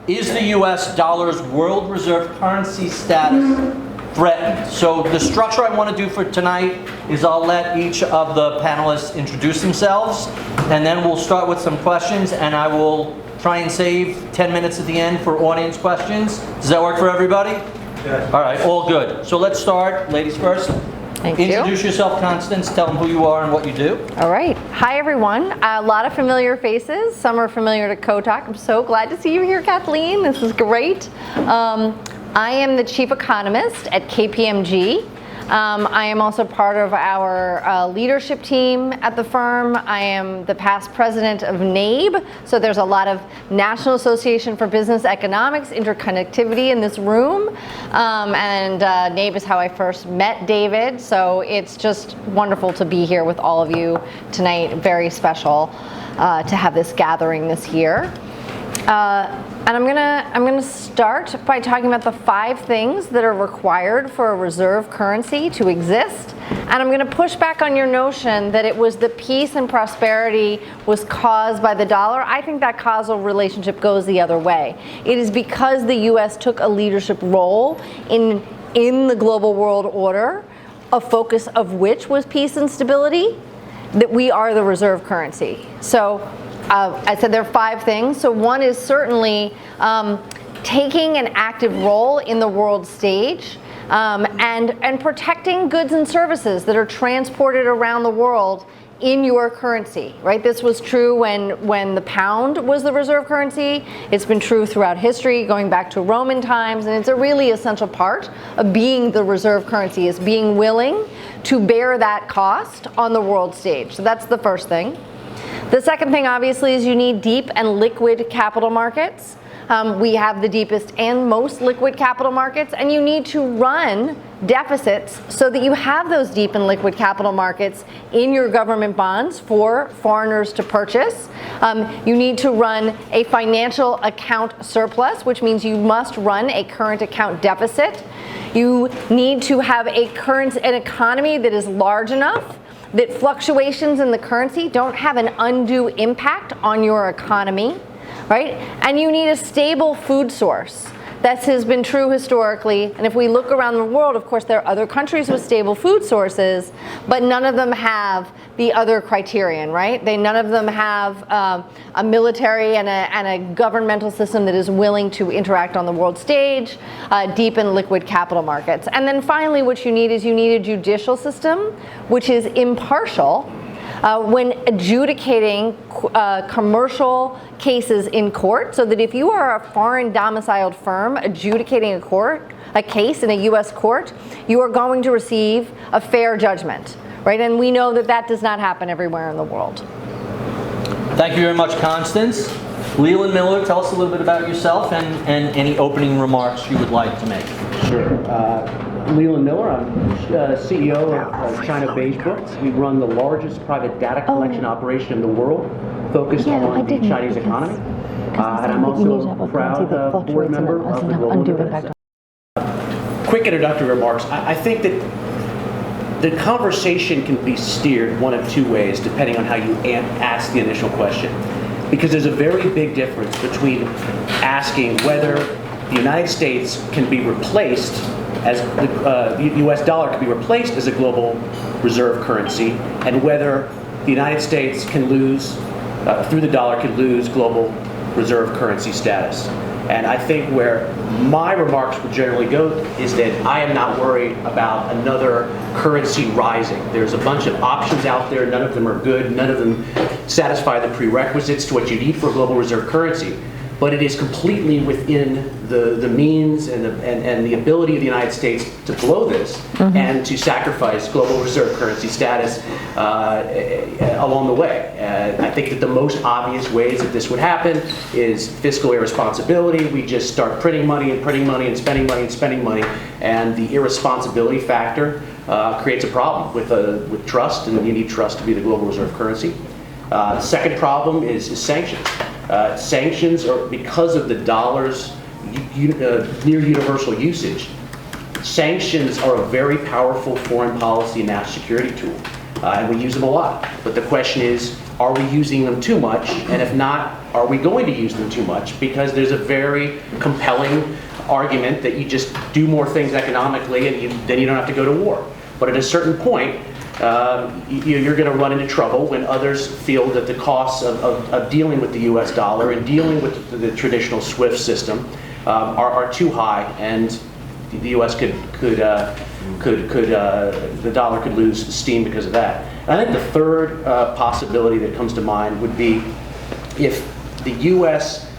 Is the US dollar's world reserve currency status threatened? So the structure I want to do for tonight is I'll let each of the panelists introduce themselves, and then we'll start with some questions, and I will try and save 10 minutes at the end for audience questions. Does that work for everybody? Yeah. All right, all good. So let's start. Ladies first. Thank you. Introduce yourself, Constance. Tell them who you are and what you do. All right. Hi, everyone. A lot of familiar faces. Some are familiar to CoTalk. I'm so glad to see you here, Kathleen. This is great. I am the chief economist at KPMG. I am also part of our leadership team at the firm. I am the past president of NABE, so there's a lot of National Association for Business Economics interconnectivity in this room. NABE is how I first met David, so it's just wonderful to be here with all of you tonight. Very special to have this gathering this year. And I'm gonna start by talking about the 5 things that are required for a reserve currency to exist. And I'm gonna push back on your notion that it was the peace and prosperity was caused by the dollar. I think that causal relationship goes the other way. It is because the US took a leadership role in the global world order, a focus of which was peace and stability, that we are the reserve currency. So I said there are 5 things. So one is certainly taking an active role in the world stage and protecting goods and services that are transported around the world in your currency, right? This was true when the pound was the reserve currency. It's been true throughout history, going back to Roman times, and it's a really essential part of being the reserve currency, is being willing to bear that cost on the world stage. So that's the first thing. The second thing, obviously, is you need deep and liquid capital markets. We have the deepest and most liquid capital markets, and you need to run deficits so that you have those deep and liquid capital markets in your government bonds for foreigners to purchase. You need to run a financial account surplus, which means you must run a current account deficit. You need to have an economy that is large enough that fluctuations in the currency don't have an undue impact on your economy, right? And you need a stable food source. This has been true historically, and if we look around the world, of course, there are other countries with stable food sources, but none of them have the other criterion, right? None of them have a military and a governmental system that is willing to interact on the world stage, deep and liquid capital markets. And then finally, what you need is you need a judicial system which is impartial when adjudicating commercial cases in court, so that if you are a foreign domiciled firm adjudicating a case in a US court, you are going to receive a fair judgment, right? And we know that that does not happen everywhere in the world. Thank you very much, Constance. Leland Miller, tell us a little bit about yourself and any opening remarks you would like to make. Sure. Leland Miller, I'm CEO of China Beige Books. We run the largest private data collection operation in the world, focused on the Chinese economy. And I'm also a proud board member of the Global Independent. Quick introductory remarks. I think that the conversation can be steered one of 2 ways, depending on how you ask the initial question. Because there's a very big difference between asking whether the United States can be replaced as the US dollar can be replaced as a global reserve currency, and whether the United States can lose, through the dollar, can lose global reserve currency status. And I think where my remarks would generally go is that I am not worried about another currency rising. There's a bunch of options out there. None of them are good. None of them satisfy the prerequisites to what you need for a global reserve currency. But it is completely within the means and the ability of the United States to blow this and to sacrifice global reserve currency status along the way. I think that the most obvious ways that this would happen is fiscal irresponsibility. We just start printing money and printing money and spending money and spending money, and the irresponsibility factor creates a problem with trust, and you need trust to be the global reserve currency. The second problem is sanctions. Sanctions are, because of the dollar's near universal usage, sanctions are a very powerful foreign policy and national security tool, and we use them a lot. But the question is, are we using them too much? And if not, are we going to use them too much? Because there's a very compelling argument that you just do more things economically and then you don't have to go to war. But at a certain point, you're going to run into trouble when others feel that the costs of dealing with the U.S. dollar and dealing with the traditional SWIFT system are too high, and the U.S. the dollar could lose steam because of that. And I think the third possibility that comes to mind would be if the U.S.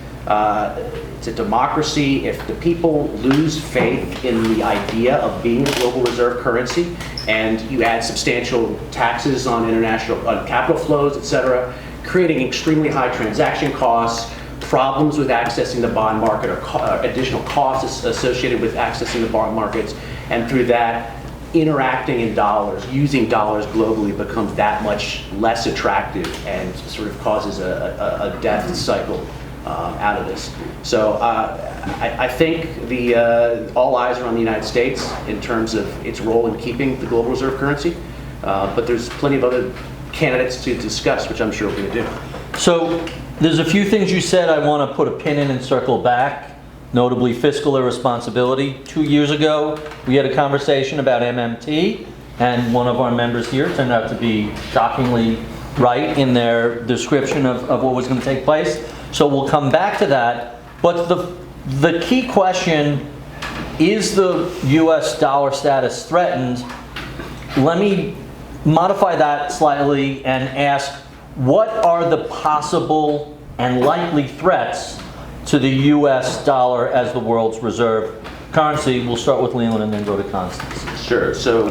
It's a democracy. If the people lose faith in the idea of being a global reserve currency, and you add substantial taxes on on capital flows, et cetera, creating extremely high transaction costs, problems with accessing the bond market, or additional costs associated with accessing the bond markets, and through that, interacting in dollars, using dollars globally becomes that much less attractive and sort of causes a death cycle out of this. So I think all eyes are on the United States in terms of its role in keeping the global reserve currency, but there's plenty of other candidates to discuss, which I'm sure we're going to do. So there's a few things you said I want to put a pin in and circle back, notably fiscal irresponsibility. 2 years ago, we had a conversation about MMT, and one of our members here turned out to be shockingly right in their description of what was going to take place. So we'll come back to that. But the key question, is the US dollar status threatened? Let me modify that slightly and ask, what are the possible and likely threats to the US dollar as the world's reserve currency? We'll start with Leland and then go to Constance. Sure. So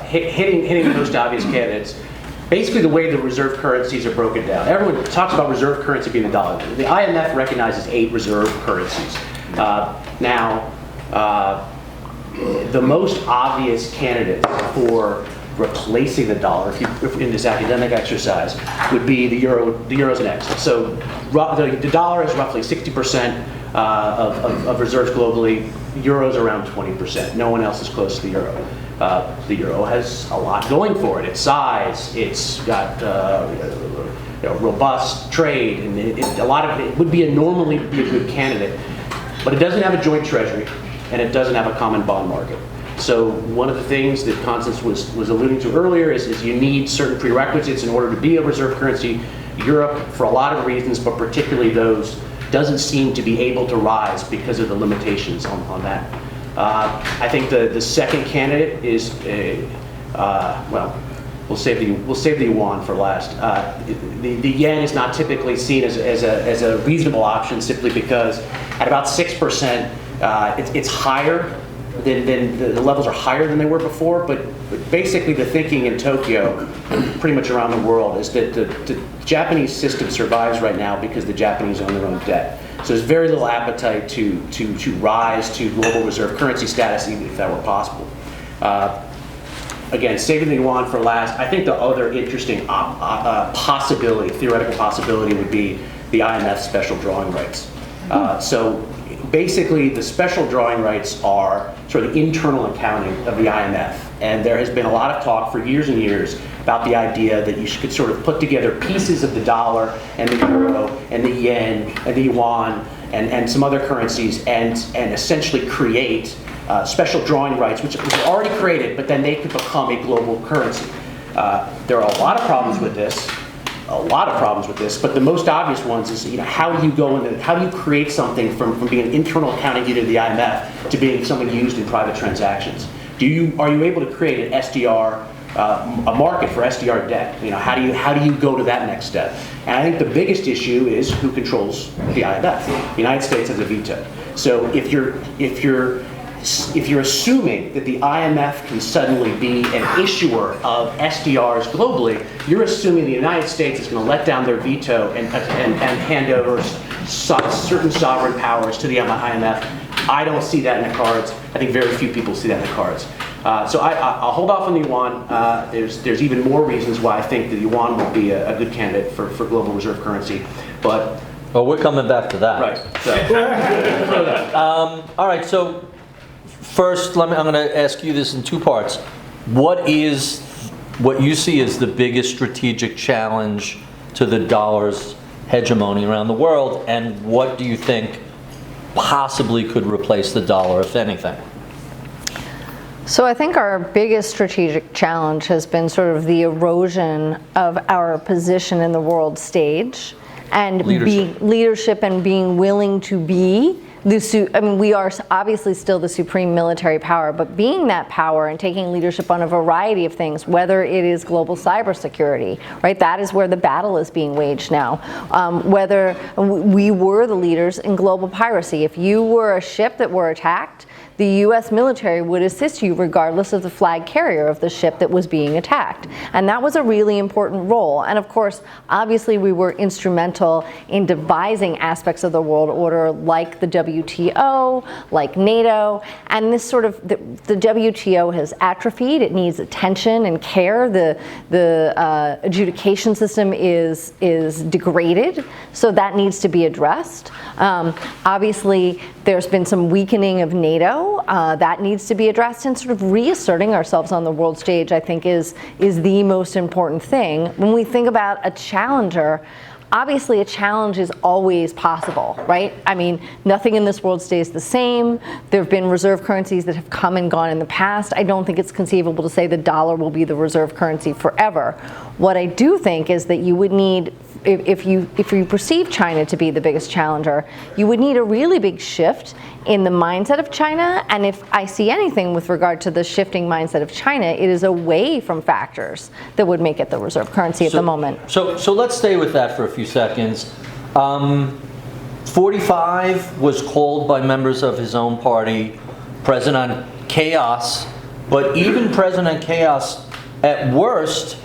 hitting the most obvious candidates, basically the way the reserve currencies are broken down. Everyone talks about reserve currency being the dollar. The IMF recognizes 8 reserve currencies. The most obvious candidate for replacing the dollar, if in this academic exercise, would be the euro. The euro's next. So the dollar is roughly 60% of reserves globally. Euro's around 20%. No one else is close to the euro. The euro has a lot going for it. Its size, it's got robust trade, and a lot of it would normally be a good candidate, but it doesn't have a joint treasury, and it doesn't have a common bond market. So one of the things that Constance was alluding to earlier is you need certain prerequisites in order to be a reserve currency. Europe, for a lot of reasons, but particularly those, doesn't seem to be able to rise because of the limitations on that. I think the second candidate is, we'll save the yuan for last. The yen is not typically seen as a reasonable option simply because at about 6%, it's higher than the levels are higher than they were before. But basically, the thinking in Tokyo, pretty much around the world, is that the Japanese system survives right now because the Japanese own their own debt. So there's very little appetite to rise to global reserve currency status, even if that were possible. Again, saving the yuan for last, I think the other interesting theoretical possibility would be the IMF's special drawing rights. So basically, the special drawing rights are sort of internal accounting of the IMF. And there has been a lot of talk for years and years about the idea that you could sort of put together pieces of the dollar and the euro and the yen and the yuan and some other currencies and essentially create special drawing rights, which are already created, but then they could become a global currency. There are a lot of problems with this. But the most obvious ones is, how do you create something from being an internal accounting unit of the IMF to being something used in private transactions? Are you able to create an SDR, a market for SDR debt? How do you go to that next step? And I think the biggest issue is who controls the IMF. The United States has a veto. So if you're assuming that the IMF can suddenly be an issuer of SDRs globally, you're assuming the United States is going to let down their veto and hand over certain sovereign powers to the IMF. I don't see that in the cards. I think very few people see that in the cards. So I'll hold off on the yuan. There's even more reasons why I think the yuan will be a good candidate for global reserve currency. But we're coming back to that. Right. So. All right. So first, I'm going to ask you this in two parts. What you see as the biggest strategic challenge to the dollar's hegemony around the world, and what do you think possibly could replace the dollar, if anything? So I think our biggest strategic challenge has been sort of the erosion of our position in the world stage and leadership and being willing to be we are obviously still the supreme military power, but being that power and taking leadership on a variety of things, whether it is global cybersecurity, right? That is where the battle is being waged now. Whether we were the leaders in global piracy. If you were a ship that were attacked, the U.S. military would assist you regardless of the flag carrier of the ship that was being attacked. And that was a really important role. And of course, obviously we were instrumental in devising aspects of the world order like the WTO, like NATO, and this sort of, the WTO has atrophied. It needs attention and care. The adjudication system is degraded, so that needs to be addressed. Obviously, there's been some weakening of NATO. That needs to be addressed, and sort of reasserting ourselves on the world stage, I think, is the most important thing. When we think about a challenger, obviously a challenge is always possible, right? I mean, nothing in this world stays the same. There have been reserve currencies that have come and gone in the past. I don't think it's conceivable to say the dollar will be the reserve currency forever. What I do think is that you would need, if you perceive China to be the biggest challenger, you would need a really big shift in the mindset of China. And if I see anything with regard to the shifting mindset of China, it is away from factors that would make it the reserve currency at the moment. So let's stay with that for a few seconds. 45 was called by members of his own party President Chaos, but even President Chaos at worst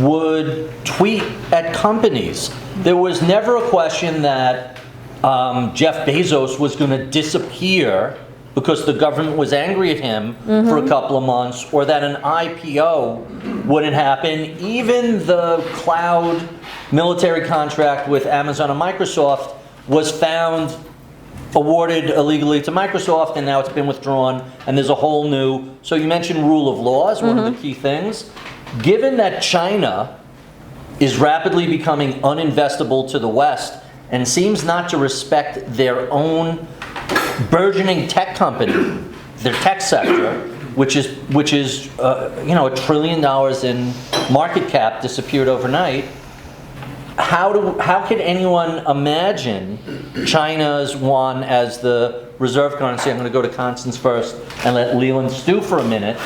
would tweet at companies. There was never a question that Jeff Bezos was going to disappear because the government was angry at him for a couple of months, or that an IPO wouldn't happen. Even the cloud military contract with Amazon and Microsoft was found awarded illegally to Microsoft, and now it's been withdrawn, and there's a whole new, so you mentioned rule of law as one of the key things. Given that China is rapidly becoming uninvestable to the West and seems not to respect their own burgeoning tech company, their tech sector, which is $1 trillion in market cap, disappeared overnight. How could anyone imagine China's yuan as the reserve currency? I'm going to go to Constance first and let Leland stew for a minute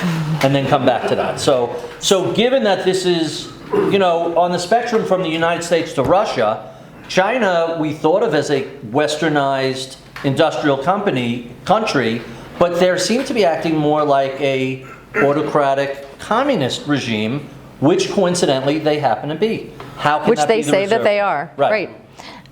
and then come back to that. So given that this is, on the spectrum from the United States to Russia, China we thought of as a westernized industrial country, but they seem to be acting more like a autocratic communist regime, which coincidentally they happen to be. How can which that they be the say reserve? that they are. Right.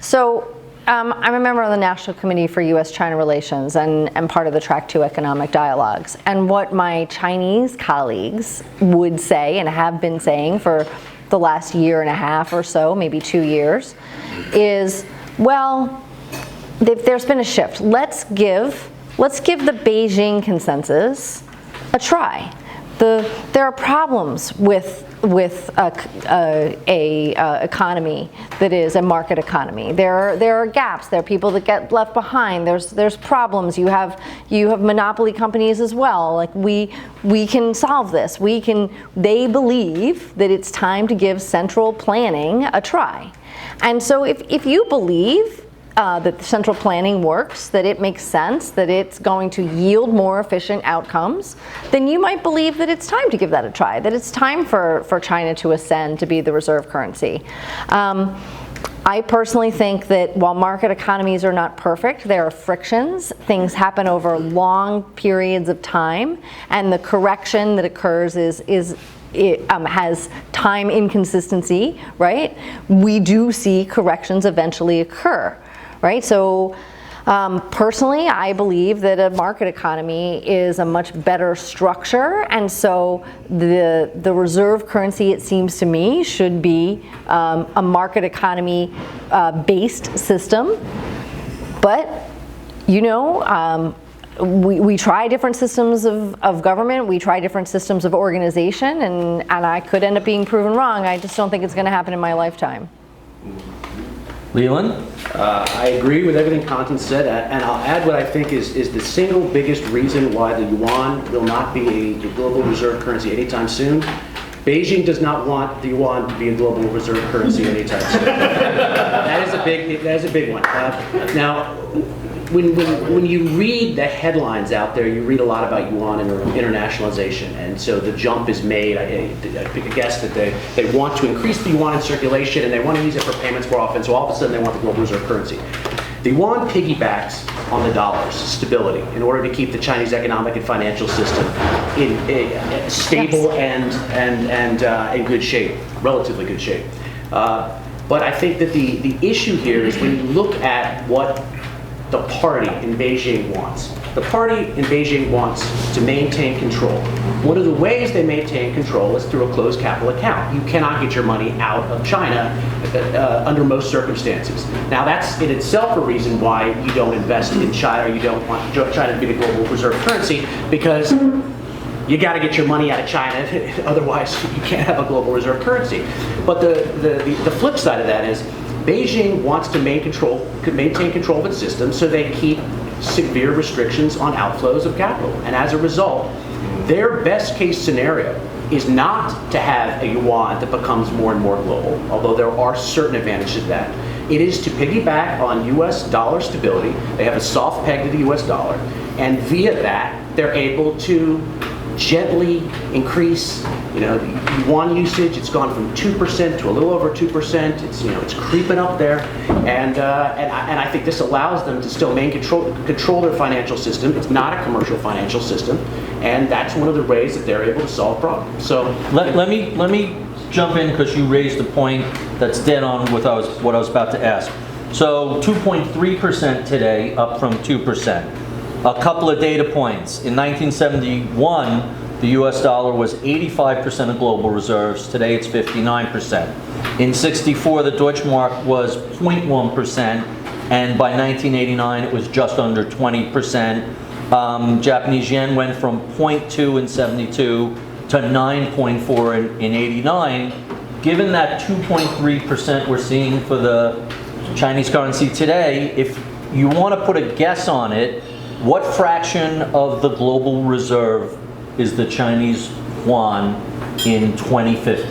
So I'm a member of the National Committee for U.S.-China Relations and part of the Track 2 economic dialogues. And what my Chinese colleagues would say and have been saying for the last year and a half or so, maybe 2 years, is, well, there's been a shift. Let's give the Beijing consensus a try. There are problems with a economy that is a market economy. There are gaps. There are people that get left behind. There's problems. You have monopoly companies as well. Like we can solve this. They believe that it's time to give central planning a try. And so if you believe that central planning works, that it makes sense, that it's going to yield more efficient outcomes, then you might believe that it's time to give that a try, that it's time for China to ascend to be the reserve currency. I personally think that while market economies are not perfect, there are frictions. Things happen over long periods of time, and the correction that occurs has time inconsistency, right? We do see corrections eventually occur. Right, so personally, I believe that a market economy is a much better structure, and so the reserve currency, it seems to me, should be a market economy based system. But we try different systems of government, we try different systems of organization, and I could end up being proven wrong. I just don't think it's going to happen in my lifetime. Leland? I agree with everything Constance said, and I'll add what I think is the single biggest reason why the yuan will not be a global reserve currency anytime soon. Beijing does not want the yuan to be a global reserve currency anytime soon. That is a big one. Now, when you read the headlines out there, you read a lot about yuan and internationalization, and so the jump is made. I guess that they want to increase the yuan in circulation and they want to use it for payments more often, so all of a sudden they want the global reserve currency. The yuan piggybacks on the dollar's stability in order to keep the Chinese economic and financial system stable and in good shape, relatively good shape. But I think that the issue here is when you look at what the party in Beijing wants. The party in Beijing wants to maintain control. One of the ways they maintain control is through a closed capital account. You cannot get your money out of China under most circumstances. Now that's in itself a reason why you don't invest in China, or you don't want China to be the global reserve currency, because you got to get your money out of China, otherwise you can't have a global reserve currency. But the flip side of that is Beijing wants to maintain control of its system, so they keep severe restrictions on outflows of capital. And as a result, their best case scenario is not to have a yuan that becomes more and more global, although there are certain advantages to that. It is to piggyback on US dollar stability. They have a soft peg to the US dollar, and via that, they're able to gently increase, the yuan usage. It's gone from 2% to a little over 2%. It's creeping up there, and I think this allows them to still control their financial system. It's not a commercial financial system, and that's one of the ways that they're able to solve problems. So let me jump in, because you raised a point that's dead on with what I was about to ask. So 2.3% today, up from 2%. A couple of data points. In 1971, the US dollar was 85% of global reserves. Today it's 59%. In 64, the Deutschmark was 0.1%, and by 1989 it was just under 20%. Japanese yen went from 0.2 in 72 to 9.4 in 89. Given that 2.3% we're seeing for the Chinese currency today, if you want to put a guess on it, what fraction of the global reserve is the Chinese yuan in 2050?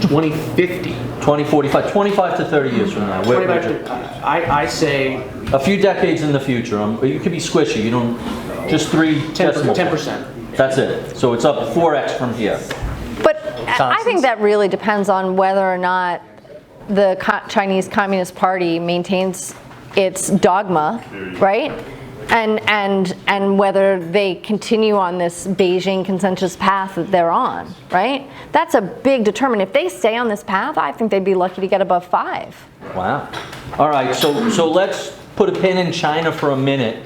2050. 2045, 25 to 30 years from now. I say a few decades in the future. You could be squishy. You don't, just 10%. That's it. So it's up 4x from here. But I think that really depends on whether or not the Chinese Communist Party maintains its dogma, right? And whether they continue on this Beijing consensus path that they're on, right? That's a big determinant. If they stay on this path, I think they'd be lucky to get above 5. Wow. All right, so let's put a pin in China for a minute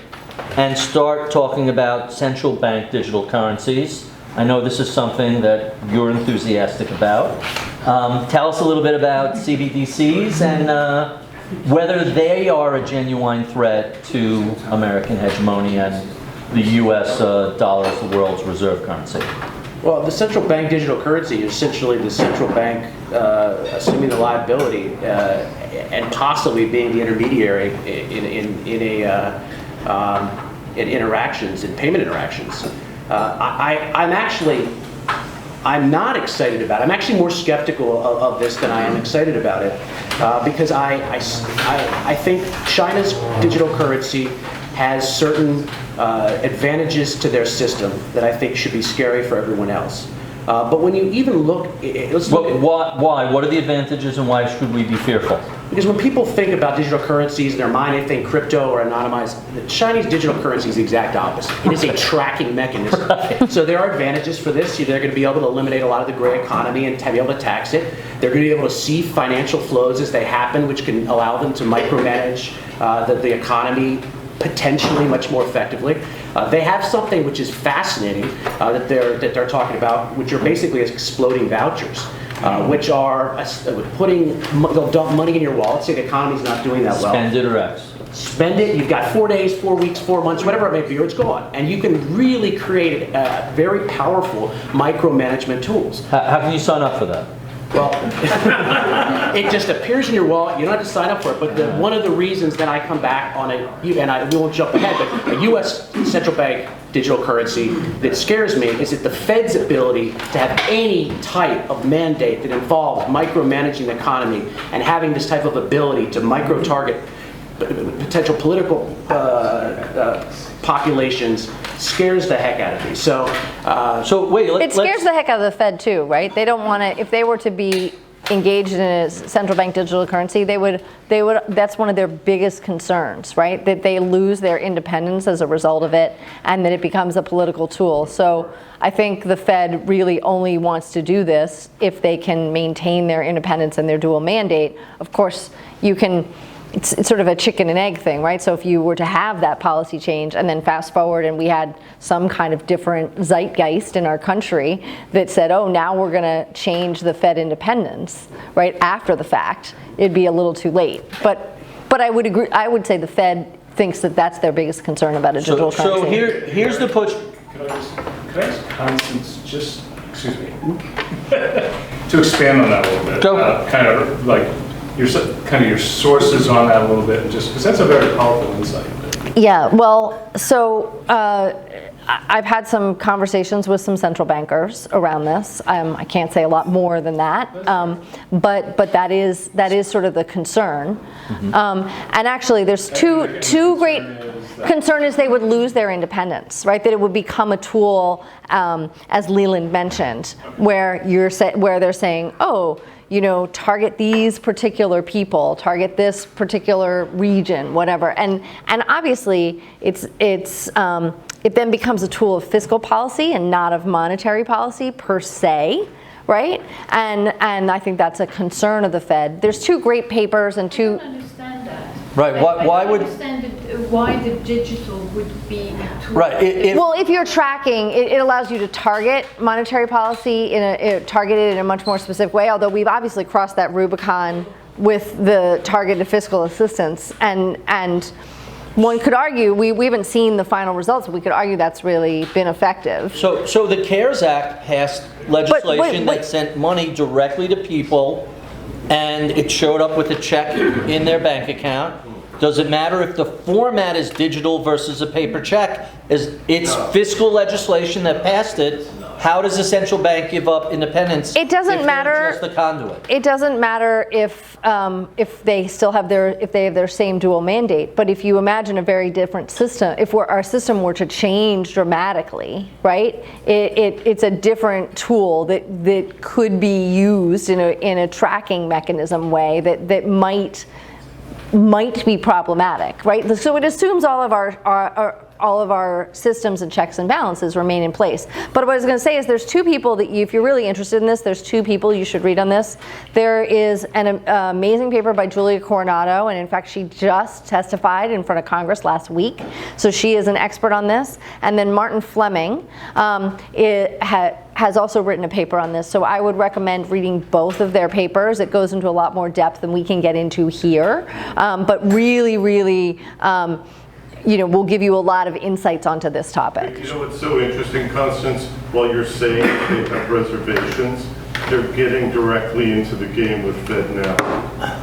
and start talking about central bank digital currencies. I know this is something that you're enthusiastic about. Tell us a little bit about CBDCs and whether they are a genuine threat to American hegemony and the US dollar as the world's reserve currency. Well, the central bank digital currency is essentially the central bank assuming the liability and possibly being the intermediary in interactions, in payment interactions. I'm not excited about it. I'm actually more skeptical of this than I am excited about it, because I think China's digital currency has certain advantages to their system that I think should be scary for everyone else. But when you even look, why? What are the advantages, and why should we be fearful? Because when people think about digital currencies in their mind, they think crypto or anonymized. The Chinese digital currency is the exact opposite. It is a tracking mechanism. Right. So there are advantages for this. They're going to be able to eliminate a lot of the gray economy and be able to tax it. They're going to be able to see financial flows as they happen, which can allow them to micromanage the economy potentially much more effectively. They have something which is fascinating that they're talking about, which are basically exploding vouchers. which are they'll dump money in your wallet, say the economy's not doing that well. Spend it or X. Spend it, you've got 4 days, 4 weeks, 4 months, whatever it may be, or it's gone. And you can really create very powerful micromanagement tools. How can you sign up for that? Well, it just appears in your wallet. You don't have to sign up for it. But one of the reasons that I come back on we won't jump ahead, but a U.S. central bank digital currency that scares me is that the Fed's ability to have any type of mandate that involves micromanaging the economy and having this type of ability to micro-target potential political populations scares the heck out of me. So wait, It scares the heck out of the Fed too, right? They don't want to, if they were to be engaged in a central bank digital currency, they would, that's one of their biggest concerns, right? That they lose their independence as a result of it and that it becomes a political tool. So I think the Fed really only wants to do this if they can maintain their independence and their dual mandate. Of course, you can, it's sort of a chicken and egg thing, right? So if you were to have that policy change and then fast forward and we had some kind of different zeitgeist in our country that said, oh, now we're going to change the Fed independence, right, after the fact, it'd be a little too late. But I would agree, I would say the Fed thinks that that's their biggest concern about a digital currency. So here's the push. Could I ask Constance, just, excuse me, to expand on that a little bit? Go. Kind of like, your sources on that a little bit, and just because that's a very powerful insight. Yeah, well, so I've had some conversations with some central bankers around this. I can't say a lot more than that, but that is sort of the concern. Mm-hmm. And actually, there's two great concern is they would lose their independence, right? That it would become a tool, as Leland mentioned, where they're saying, oh, you know, target these particular people, target this particular region, whatever. And obviously, it then becomes a tool of fiscal policy and not of monetary policy per se, right? And I think that's a concern of the Fed. There's two great papers and two. I don't understand that. Right. I Why don't would? understand why the digital would be a tool. Right. Well, if you're tracking, it allows you to target monetary policy targeted in a much more specific way. Although we've obviously crossed that Rubicon with the targeted fiscal assistance, and one could argue we haven't seen the final results, but we could argue that's really been effective. So the CARES Act passed legislation that sent money directly to people, and it showed up with a check in their bank account. Does it matter if the format is digital versus a paper check? It's fiscal legislation that passed it. How does a central bank give up independence? It doesn't matter. Just the conduit. It doesn't matter if they still have their same dual mandate. But if you imagine a very different system, if our system were to change dramatically, right? It's a different tool that could be used in a tracking mechanism way that might be problematic, right? So it assumes all of our systems and checks and balances remain in place. But what I was going to say is there's two people that if you're really interested in this, there's two people you should read on this. There is an amazing paper by Julia Coronado, and in fact she just testified in front of Congress last week. So she is an expert on this. And then Martin Fleming has also written a paper on this. So I would recommend reading both of their papers. It goes into a lot more depth than we can get into here. But really, will give you a lot of insights onto this topic. You know what's so interesting, Constance? While you're saying they have reservations, they're getting directly into the game with FedNow.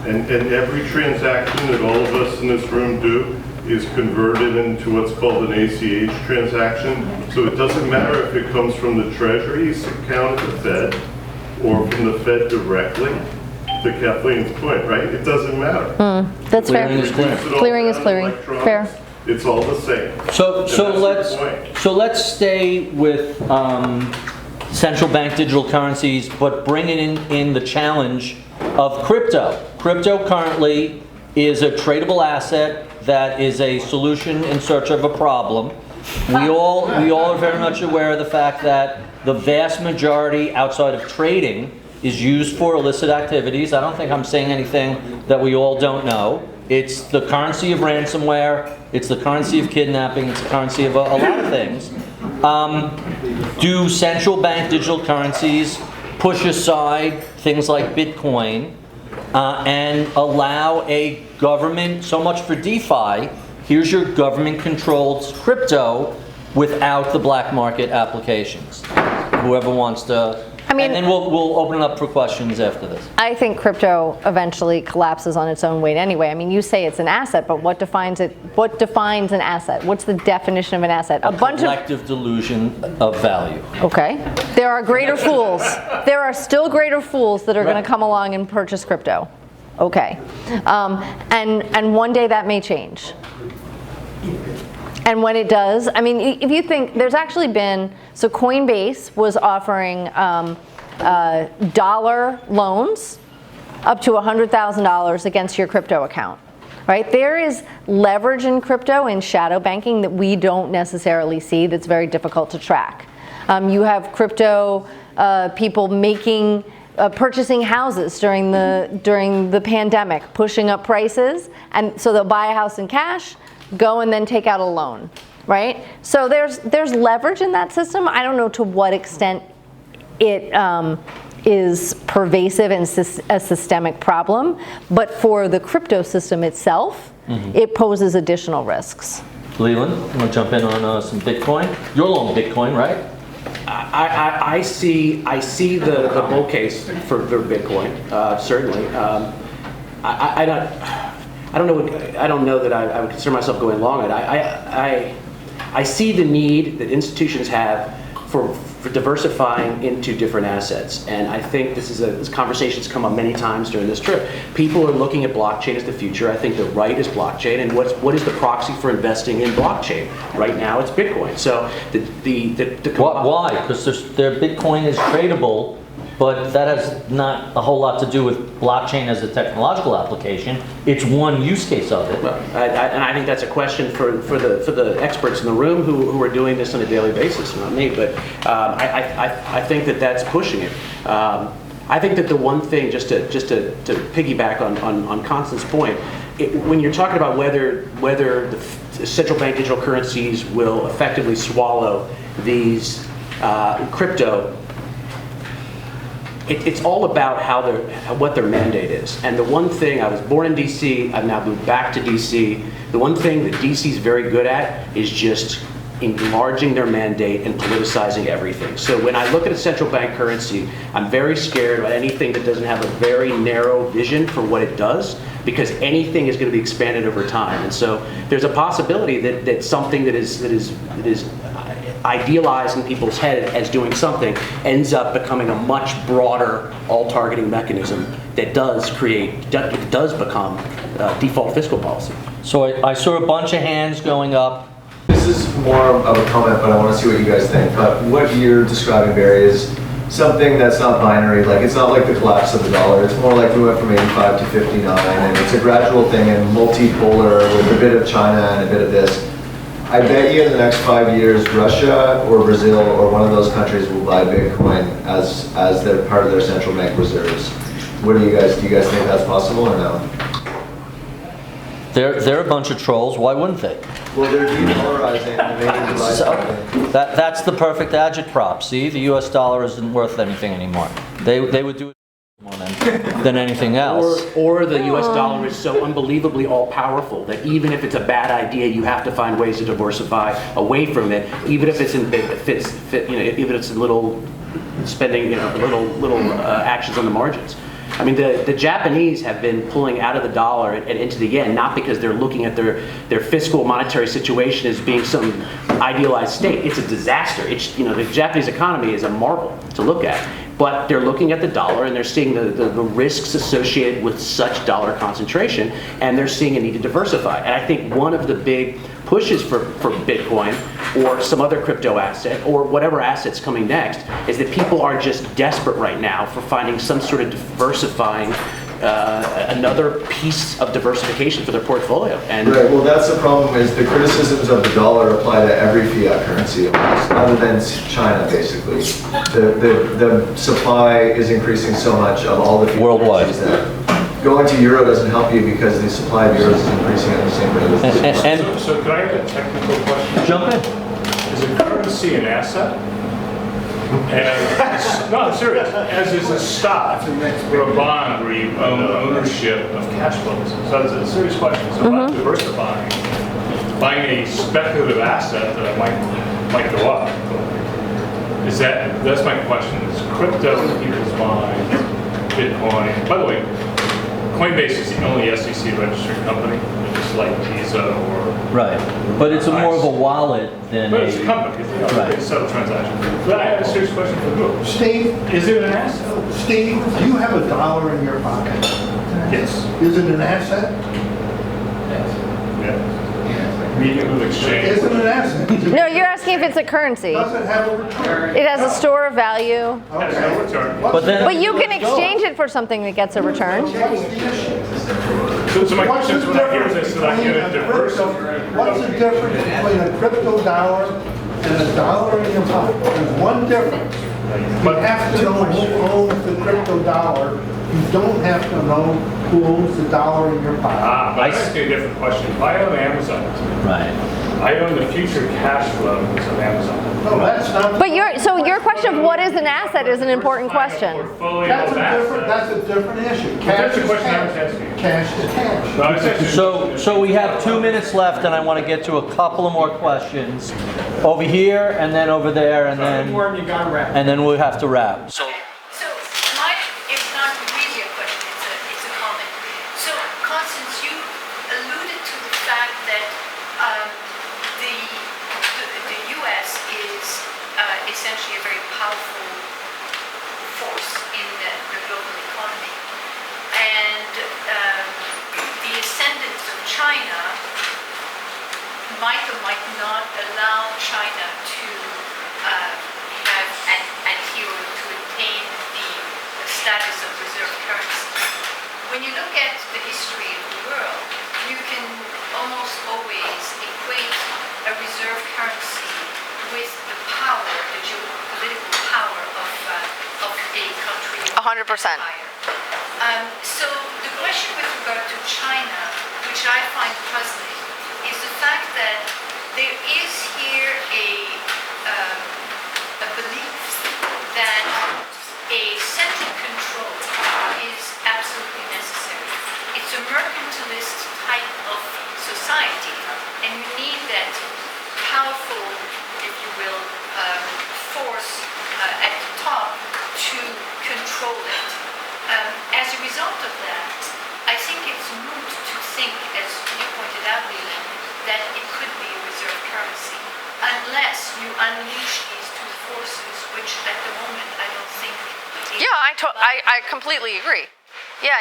And every transaction that all of us in this room do is converted into what's called an ACH transaction. So it doesn't matter if it comes from the Treasury's account at the Fed or from the Fed directly, to Kathleen's point, right? It doesn't matter. That's fair. Clearing is clear. Clearing is clearing. Fair. It's all the same. So let's stay with central bank digital currencies, but bring it in the challenge of crypto. Crypto currently is a tradable asset that is a solution in search of a problem. We all are very much aware of the fact that the vast majority outside of trading is used for illicit activities. I don't think I'm saying anything that we all don't know. It's the currency of ransomware, it's the currency of kidnapping, it's the currency of a lot of things. Do central bank digital currencies push aside things like Bitcoin and allow a government, so much for DeFi, here's your government-controlled crypto without the black market applications. Whoever wants to, mean- and then we'll open it up for questions after this. I think crypto eventually collapses on its own weight anyway. I mean, you say it's an asset, but what defines it? What defines an asset? What's the definition of an asset? A bunch of Collective delusion of value. Okay. There are greater fools. There are still greater fools that are going to come along and purchase crypto. Okay. And one day that may change. And when it does, I mean, if you think, there's actually been, so Coinbase was offering dollar loans up to $100,000 against your crypto account. Right? There is leverage in crypto and shadow banking that we don't necessarily see that's very difficult to track. You have crypto people making, purchasing houses during the pandemic, pushing up prices, and so they'll buy a house in cash, go and then take out a loan, right? So there's leverage in that system. I don't know to what extent it is pervasive and a systemic problem, but for the crypto system itself, it poses additional risks. Leland, you want to jump in on some Bitcoin? You're long Bitcoin, right? I see the bull case for Bitcoin, certainly. I don't know that I would consider myself going long it. I see the need that institutions have for diversifying into different assets, and I think this conversation's come up many times during this trip. People are looking at blockchain as the future. I think the right is blockchain, and what is the proxy for investing in blockchain? Right now, it's Bitcoin. So Why? Because their Bitcoin is tradable, but that has not a whole lot to do with blockchain as a technological application. It's one use case of it. And I think that's a question for the experts in the room who are doing this on a daily basis, not me. But I think that's pushing it. I think that the one thing, just to piggyback on Constance's point, when you're talking about whether the central bank digital currencies will effectively swallow these crypto. It's all about what their mandate is. And the one thing, I was born in DC, I've now moved back to DC. The one thing that DC is very good at is just enlarging their mandate and politicizing everything. So when I look at a central bank currency, I'm very scared about anything that doesn't have a very narrow vision for what it does, because anything is going to be expanded over time. And so there's a possibility that something that is idealized in people's head as doing something ends up becoming a much broader all-targeting mechanism that does become default fiscal policy. So I saw a bunch of hands going up. This is more of a comment, but I want to see what you guys think. But what you're describing, Barry, is something that's not binary. Like, it's not like the collapse of the dollar. It's more like we went from 85 to 59, and it's a gradual thing and multipolar with a bit of China and a bit of this. I bet you in the next 5 years, Russia or Brazil or one of those countries will buy Bitcoin as their part of their central bank reserves. Do you guys think that's possible or no? They're a bunch of trolls. Why wouldn't they? Well, they're de-dollarizing and making the So that's the perfect agitprop. See, the U.S. dollar isn't worth anything anymore. They would do it more than anything else. Or the U.S. dollar is so unbelievably all-powerful that even if it's a bad idea, you have to find ways to diversify away from it, even if it's even if it's a little spending, little actions on the margins. I mean, the Japanese have been pulling out of the dollar and into the yen, not because they're looking at their fiscal monetary situation as being some idealized state. It's a disaster. The Japanese economy is a marvel to look at. But they're looking at the dollar and they're seeing the risks associated with such dollar concentration, and they're seeing a need to diversify. And I think one of the big pushes for Bitcoin or some other crypto asset or whatever asset's coming next is that people are just desperate right now for finding some sort of diversifying, another piece of diversification for their portfolio. And right, well that's the problem, is the criticisms of the dollar apply to every fiat currency almost, other than China basically. The supply is increasing so much of all the fiat Worldwide. currencies that going to euro doesn't help you because the supply of euros is increasing at the same rate. So could I have a technical question? Jump in. Is a currency an asset? And, no, I'm serious, as is a stock or a bond where you own ownership of cash flows. So it's a serious question. So I'm diversifying, buying a speculative asset that might go up. That's my question, is crypto in people's minds, Bitcoin? By the way, Coinbase is the only SEC registered company, just like Visa or... Right, but it's more of a wallet than But it's a company, Right. they settle transactions. But I have a serious question for the group. Steve, Is it an asset? Steve, do you have a dollar in your pocket? Yes. Is it an asset? Yeah. Medium of exchange. Is it an asset? No, you're asking if it's a currency. Does it have a return? It has a store of value. Has no return. What's But then- But you can exchange it for something that gets a return. the issue? So my What's question the is, when I hear difference this, that I get a between diversity. what's the difference between a crypto dollar and a dollar in your pocket? There's one difference. You have to know who owns the crypto dollar. You don't have to know who owns the dollar in your pocket. But I ask you a different question. If I own Amazon, Right. I own the future cash flows of Amazon. No, that's not. But your question of what is an asset is an important question. Portfolio That's of a different, assets. that's a different issue. But Cash that's the is question I was cash. asking. Cash is cash. No, it's actually- So we have 2 minutes left, and I want to get to a couple of more questions. Over here, and then over there, and then we'll have to wrap. So mine is not really a question, it's a comment. So Constance, you alluded to the fact that the U.S. is essentially a very powerful force in the global economy. And the ascendance of China might or might not allow China to have adhere to attain the status of reserve currency. When you look at the history of the world, you can almost always equate a reserve currency with the power, the geopolitical power of a country. 100%. So the question with regard to China, which I find puzzling, is the fact that there is here a belief that a central control is absolutely necessary. It's a mercantilist type of society, and you need that powerful, if you will, force at the top to control it. As a result of that, I think it's moot to think, as you pointed out, Leland, that it could be a reserve currency, unless you unleash these two forces, which at the moment I don't think. Yeah, I completely agree. Yeah.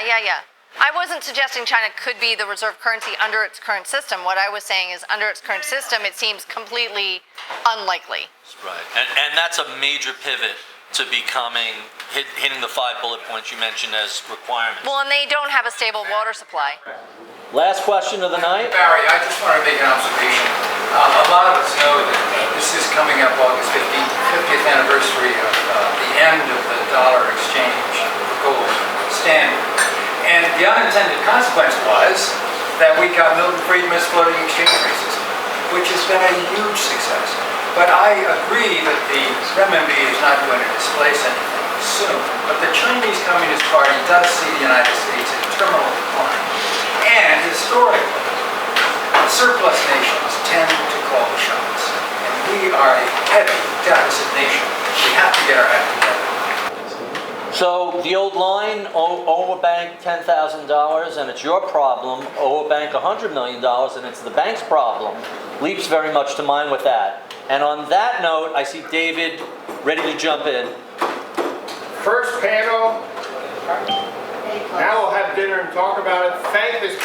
I wasn't suggesting China could be the reserve currency under its current system. What I was saying is under its current system, it seems completely unlikely. Right, and that's a major pivot to becoming, hitting the 5 bullet points you mentioned as requirements. Well, and they don't have a stable water supply. Last question of the night. Barry, I just want to make an observation. A lot of us know that this is coming up August 50th anniversary of the end of the dollar exchange gold standard. And the unintended consequence was that we got Milton Friedman's floating exchange rate system, which has been a huge success. But I agree that the renminbi is not going to displace anything soon. But the Chinese Communist Party does see the United States in terminal decline. And historically, surplus nations tend to call the shots. And we are a heavy deficit nation. We have to get our act together. So the old line, owe a bank $10,000 and it's your problem, owe a bank $100 million and it's the bank's problem, leaps very much to mind with that. And on that note, I see David ready to jump in. First panel. Now we'll have dinner and talk about it. Thank this